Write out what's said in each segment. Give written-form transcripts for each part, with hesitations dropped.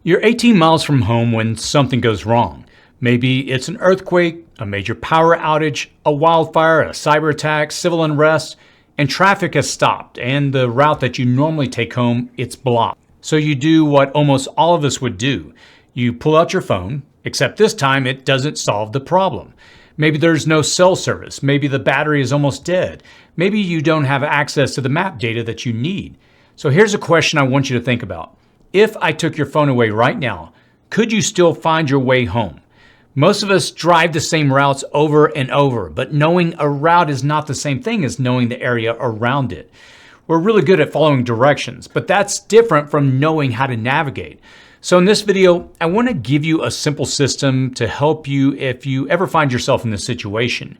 You're 18 miles from home when something goes wrong. Maybe it's an earthquake, a major power outage, a wildfire, a cyber attack, civil unrest, and traffic has stopped, and the route that you normally take home, it's blocked. So you do what almost all of us would do. You pull out your phone, except this time it doesn't solve the problem. Maybe there's no cell service. Maybe the battery is almost dead. Maybe you don't have access to the map data that you need. So here's a question I want you to think about. If I took your phone away right now, could you still find your way home? Most of us drive the same routes over and over, but knowing a route is not the same thing as knowing the area around it. We're really good at following directions, but that's different from knowing how to navigate. So in this video, I want to give you a simple system to help you if you ever find yourself in this situation.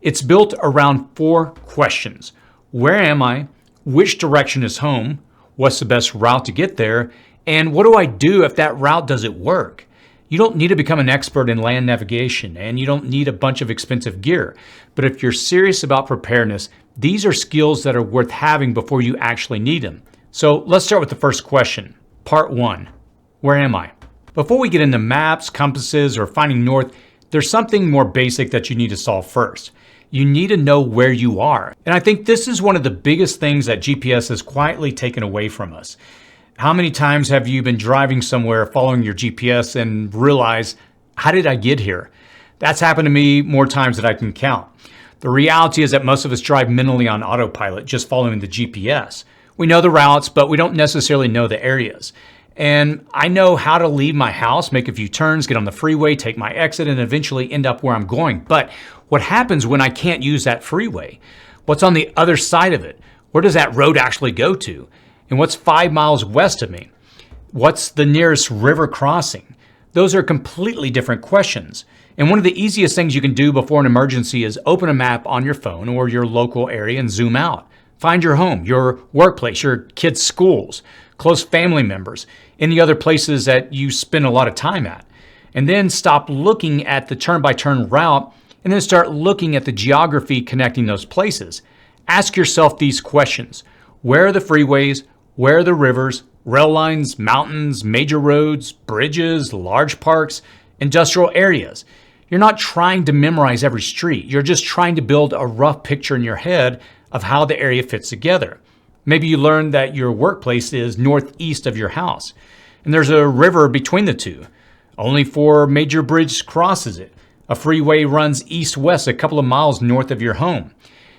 It's built around 4 questions. Where am I? Which direction is home? What's the best route to get there? And what do I do if that route doesn't work? You don't need to become an expert in land navigation, and you don't need a bunch of expensive gear. But if you're serious about preparedness, these are skills that are worth having before you actually need them. So let's start with the first question. Part 1. Where am I? Before we get into maps, compasses, or finding north, there's something more basic that you need to solve first. You need to know where you are. And I think this is one of the biggest things that GPS has quietly taken away from us. How many times have you been driving somewhere following your GPS and realize, how did I get here? That's happened to me more times than I can count. The reality is that most of us drive mentally on autopilot, just following the GPS. We know the routes, but we don't necessarily know the areas. And I know how to leave my house, make a few turns, get on the freeway, take my exit, and eventually end up where I'm going. But what happens when I can't use that freeway? What's on the other side of it? Where does that road actually go to? And what's 5 miles west of me? What's the nearest river crossing? Those are completely different questions. And one of the easiest things you can do before an emergency is open a map on your phone or your local area and zoom out. Find your home, your workplace, your kids' schools, close family members, any other places that you spend a lot of time at. And then stop looking at the turn-by-turn route and then start looking at the geography connecting those places. Ask yourself these questions. Where are the freeways? Where are the rivers, rail lines, mountains, major roads, bridges, large parks, industrial areas? You're not trying to memorize every street. You're just trying to build a rough picture in your head of how the area fits together. Maybe you learned that your workplace is northeast of your house, and there's a river between the two. Only 4 major bridges crosses it. A freeway runs east-west a couple of miles north of your home.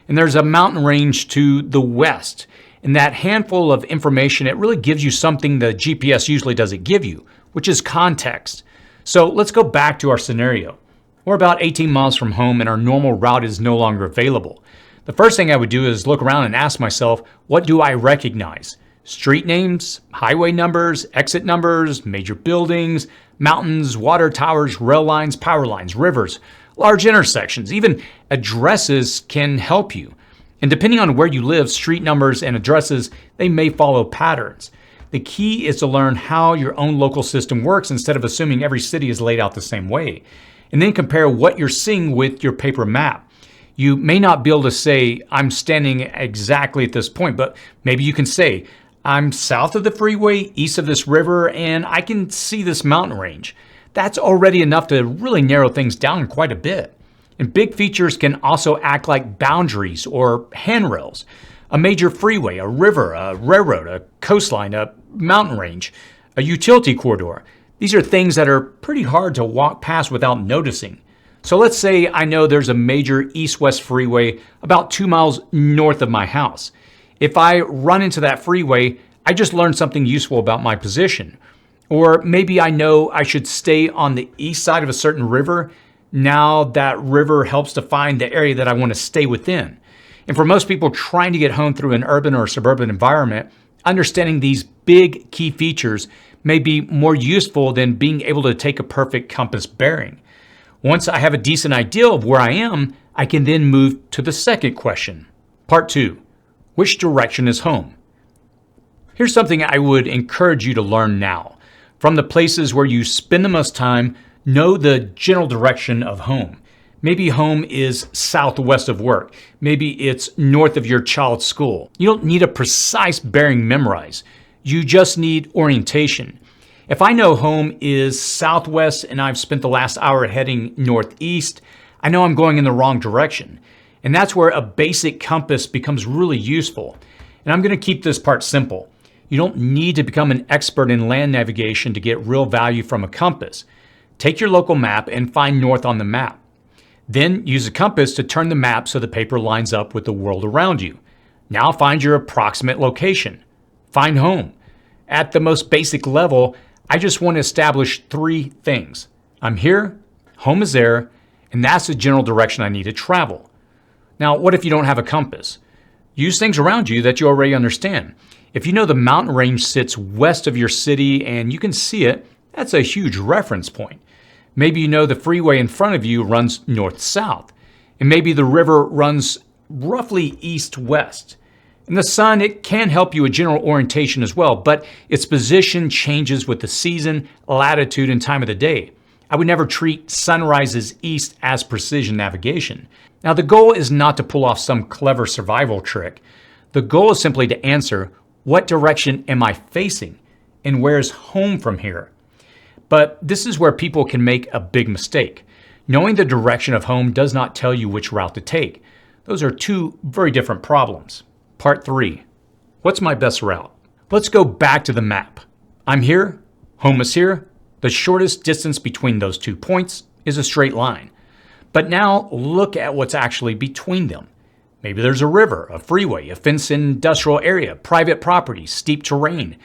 And there's a mountain range to the west. And that handful of information, it really gives you something the GPS usually doesn't give you, which is context. So let's go back to our scenario. We're about 18 miles from home and our normal route is no longer available. The first thing I would do is look around and ask myself, what do I recognize? Street names, highway numbers, exit numbers, major buildings, mountains, water towers, rail lines, power lines, rivers, large intersections, even addresses can help you. And depending on where you live, street numbers and addresses, they may follow patterns. The key is to learn how your own local system works instead of assuming every city is laid out the same way. And then compare what you're seeing with your paper map. You may not be able to say, I'm standing exactly at this point, but maybe you can say, I'm south of the freeway, east of this river, and I can see this mountain range. That's already enough to really narrow things down quite a bit. And big features can also act like boundaries or handrails. A major freeway, a river, a railroad, a coastline, a mountain range, a utility corridor. These are things that are pretty hard to walk past without noticing. So let's say I know there's a major east-west freeway about 2 miles north of my house. If I run into that freeway, I just learned something useful about my position. Or maybe I know I should stay on the east side of a certain river. Now that river helps define the area that I want to stay within. And for most people trying to get home through an urban or suburban environment, understanding these big key features may be more useful than being able to take a perfect compass bearing. Once I have a decent idea of where I am, I can then move to the second question. Part 2. Which direction is home? Here's something I would encourage you to learn now. From the places where you spend the most time, know the general direction of home. Maybe home is southwest of work. Maybe it's north of your child's school. You don't need a precise bearing memorized. You just need orientation. If I know home is southwest and I've spent the last hour heading northeast, I know I'm going in the wrong direction. And that's where a basic compass becomes really useful. And I'm going to keep this part simple. You don't need to become an expert in land navigation to get real value from a compass. Take your local map and find north on the map. Then use a compass to turn the map so the paper lines up with the world around you. Now find your approximate location. Find home. At the most basic level, I just want to establish 3 things. I'm here, home is there, and that's the general direction I need to travel. Now, what if you don't have a compass? Use things around you that you already understand. If you know the mountain range sits west of your city and you can see it, that's a huge reference point. Maybe you know the freeway in front of you runs north-south, and maybe the river runs roughly east-west. And the sun, it can help you with general orientation as well, but its position changes with the season, latitude, and time of the day. I would never treat sunrises east as precision navigation. Now, the goal is not to pull off some clever survival trick. The goal is simply to answer, what direction am I facing? And where's home from here? But this is where people can make a big mistake. Knowing the direction of home does not tell you which route to take. Those are 2 very different problems. Part 3. What's my best route? Let's go back to the map. I'm here, home is here. The shortest distance between those 2 points is a straight line. But now look at what's actually between them. Maybe there's a river, a freeway, a fenced industrial area, private property, steep terrain.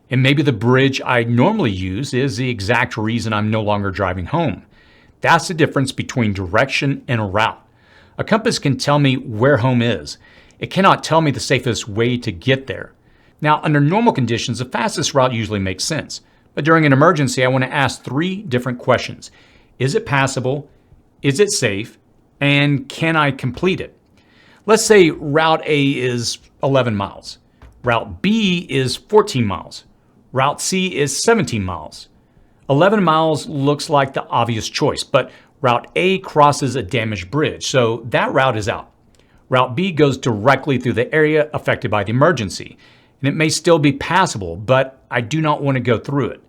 And maybe the bridge I normally use is the exact reason I'm no longer driving home. That's the difference between direction and a route. A compass can tell me where home is. It cannot tell me the safest way to get there. Now, under normal conditions, the fastest route usually makes sense. But during an emergency, I want to ask 3 different questions. Is it passable? Is it safe? And can I complete it? Let's say Route A is 11 miles. Route B is 14 miles. Route C is 17 miles. 11 miles looks like the obvious choice, but Route A crosses a damaged bridge, so that route is out. Route B goes directly through the area affected by the emergency, and it may still be passable, but I do not want to go through it.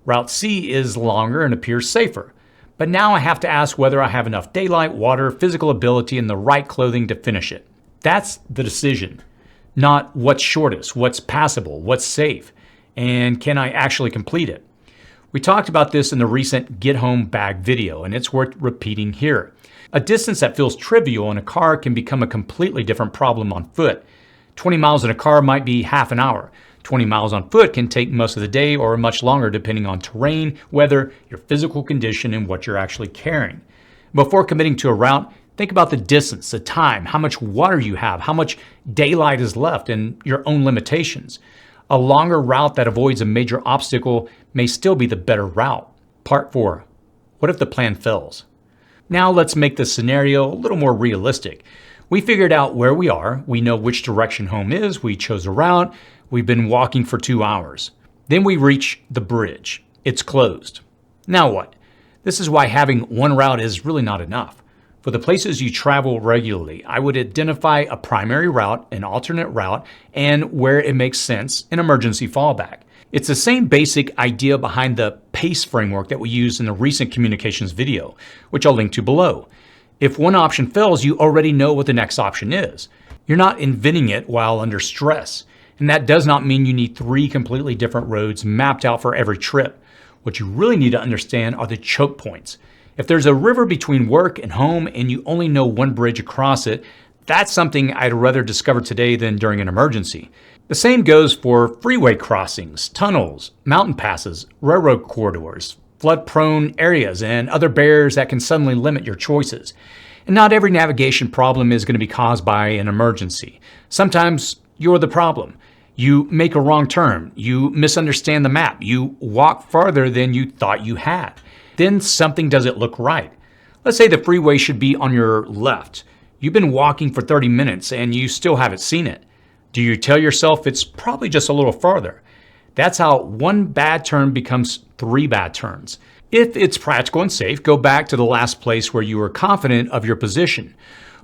Route C is longer and appears safer, but now I have to ask whether I have enough daylight, water, physical ability, and the right clothing to finish it. That's the decision, not what's shortest, what's passable, what's safe, and can I actually complete it. We talked about this in the recent Get Home Bag video, and it's worth repeating here. A distance that feels trivial in a car can become a completely different problem on foot. 20 miles in a car might be half an hour. 20 miles on foot can take most of the day or much longer depending on terrain, weather, your physical condition, and what you're actually carrying. Before committing to a route, think about the distance, the time, how much water you have, how much daylight is left, and your own limitations. A longer route that avoids a major obstacle may still be the better route. Part 4. What if the plan fails? Now let's make the scenario a little more realistic. We figured out where we are, we know which direction home is, we chose a route, we've been walking for 2 hours. Then we reach the bridge. It's closed. Now what? This is why having one route is really not enough. For the places you travel regularly, I would identify a primary route, an alternate route, and where it makes sense, an emergency fallback. It's the same basic idea behind the PACE framework that we used in the recent communications video, which I'll link to below. If one option fails, you already know what the next option is. You're not inventing it while under stress. And that does not mean you need 3 completely different roads mapped out for every trip. What you really need to understand are the choke points. If there's a river between work and home and you only know one bridge across it, that's something I'd rather discover today than during an emergency. The same goes for freeway crossings, tunnels, mountain passes, railroad corridors, flood-prone areas, and other barriers that can suddenly limit your choices. And not every navigation problem is going to be caused by an emergency. Sometimes you're the problem. You make a wrong turn. You misunderstand the map. You walk farther than you thought you had. Then something doesn't look right. Let's say the freeway should be on your left. You've been walking for 30 minutes and you still haven't seen it. Do you tell yourself it's probably just a little farther? That's how one bad turn becomes 3 bad turns. If it's practical and safe, go back to the last place where you were confident of your position.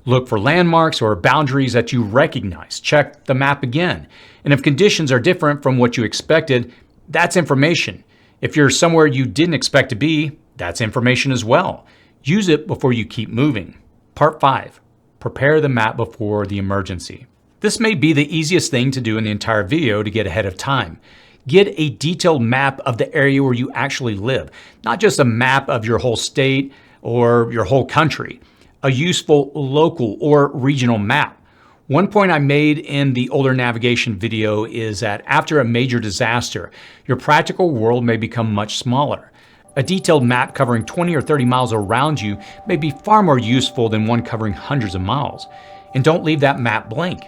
Look for landmarks or boundaries that you recognize. Check the map again. And if conditions are different from what you expected, that's information. If you're somewhere you didn't expect to be, that's information as well. Use it before you keep moving. Part 5. Prepare the map before the emergency. This may be the easiest thing to do in the entire video to get ahead of time. Get a detailed map of the area where you actually live, not just a map of your whole state or your whole country. A useful local or regional map. One point I made in the older navigation video is that after a major disaster, your practical world may become much smaller. A detailed map covering 20 or 30 miles around you may be far more useful than one covering hundreds of miles. And don't leave that map blank.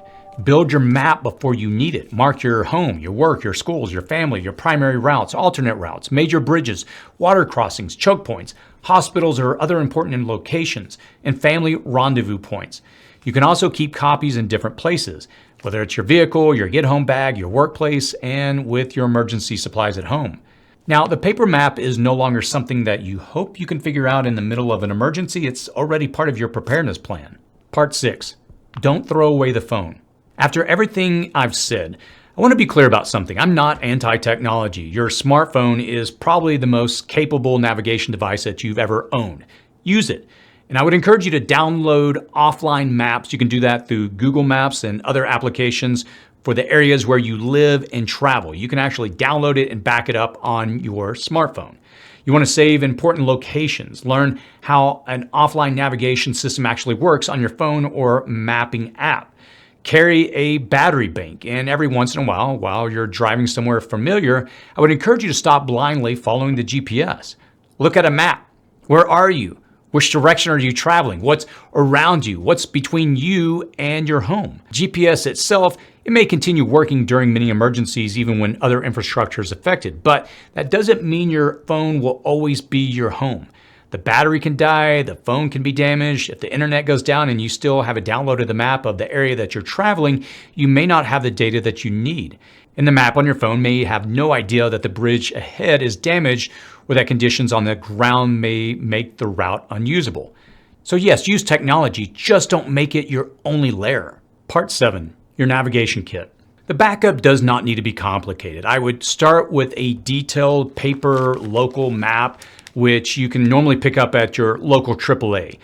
Build your map before you need it. Mark your home, your work, your schools, your family, your primary routes, alternate routes, major bridges, water crossings, choke points, hospitals or other important locations, and family rendezvous points. You can also keep copies in different places, whether it's your vehicle, your get-home bag, your workplace, and with your emergency supplies at home. Now, the paper map is no longer something that you hope you can figure out in the middle of an emergency. It's already part of your preparedness plan. Part 6. Don't throw away the phone. After everything I've said, I want to be clear about something. I'm not anti-technology. Your smartphone is probably the most capable navigation device that you've ever owned. Use it. And I would encourage you to download offline maps. You can do that through Google Maps and other applications for the areas where you live and travel. You can actually download it and back it up on your smartphone. You want to save important locations. Learn how an offline navigation system actually works on your phone or mapping app. Carry a battery bank, and every once in a while you're driving somewhere familiar, I would encourage you to stop blindly following the GPS. Look at a map. Where are you? Which direction are you traveling? What's around you? What's between you and your home? GPS itself, it may continue working during many emergencies even when other infrastructure is affected, but that doesn't mean your phone will always be your home. The battery can die, the phone can be damaged. If the internet goes down and you still haven't downloaded the map of the area that you're traveling, you may not have the data that you need. And the map on your phone may have no idea that the bridge ahead is damaged or that conditions on the ground may make the route unusable. So yes, use technology, just don't make it your only lair. Part 7, your navigation kit. The backup does not need to be complicated. I would start with a detailed paper local map, which you can normally pick up at your local AAA.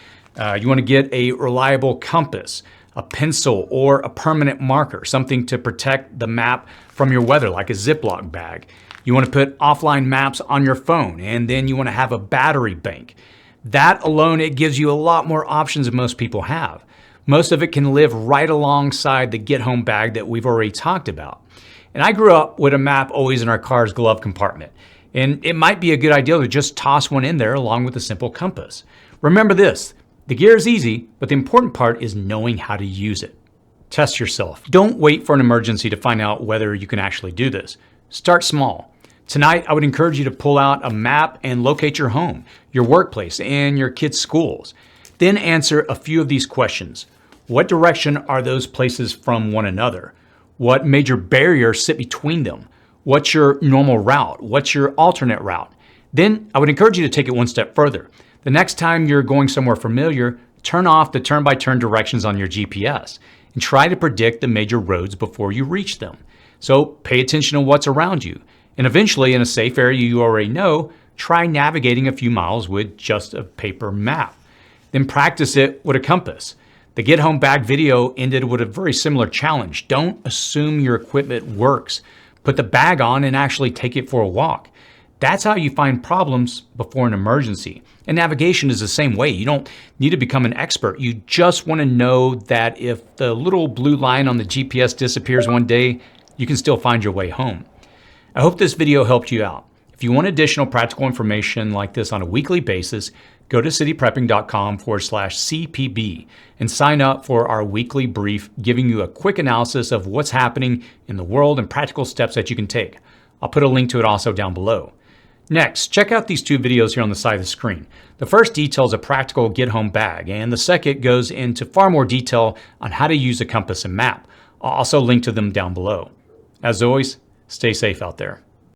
You want to get a reliable compass, a pencil, or a permanent marker, something to protect the map from your weather, like a Ziploc bag. You want to put offline maps on your phone, and then you want to have a battery bank. That alone, it gives you a lot more options than most people have. Most of it can live right alongside the get-home bag that we've already talked about. And I grew up with a map always in our car's glove compartment. And it might be a good idea to just toss one in there along with a simple compass. Remember this, the gear is easy, but the important part is knowing how to use it. Test yourself. Don't wait for an emergency to find out whether you can actually do this. Start small. Tonight, I would encourage you to pull out a map and locate your home, your workplace, and your kids' schools. Then answer a few of these questions. What direction are those places from one another? What major barriers sit between them? What's your normal route? What's your alternate route? Then I would encourage you to take it one step further. The next time you're going somewhere familiar, turn off the turn-by-turn directions on your GPS and try to predict the major roads before you reach them. So pay attention to what's around you. And eventually, in a safe area you already know, try navigating a few miles with just a paper map. Then practice it with a compass. The Get Home Bag video ended with a very similar challenge. Don't assume your equipment works. Put the bag on and actually take it for a walk. That's how you find problems before an emergency. And navigation is the same way. You don't need to become an expert. You just want to know that if the little blue line on the GPS disappears one day, you can still find your way home. I hope this video helped you out. If you want additional practical information like this on a weekly basis, go to cityprepping.com/CPB and sign up for our weekly brief giving you a quick analysis of what's happening in the world and practical steps that you can take. I'll put a link to it also down below. Next, check out these two videos here on the side of the screen. The first details a practical get-home bag, and the second goes into far more detail on how to use a compass and map. I'll also link to them down below. As always, stay safe out there.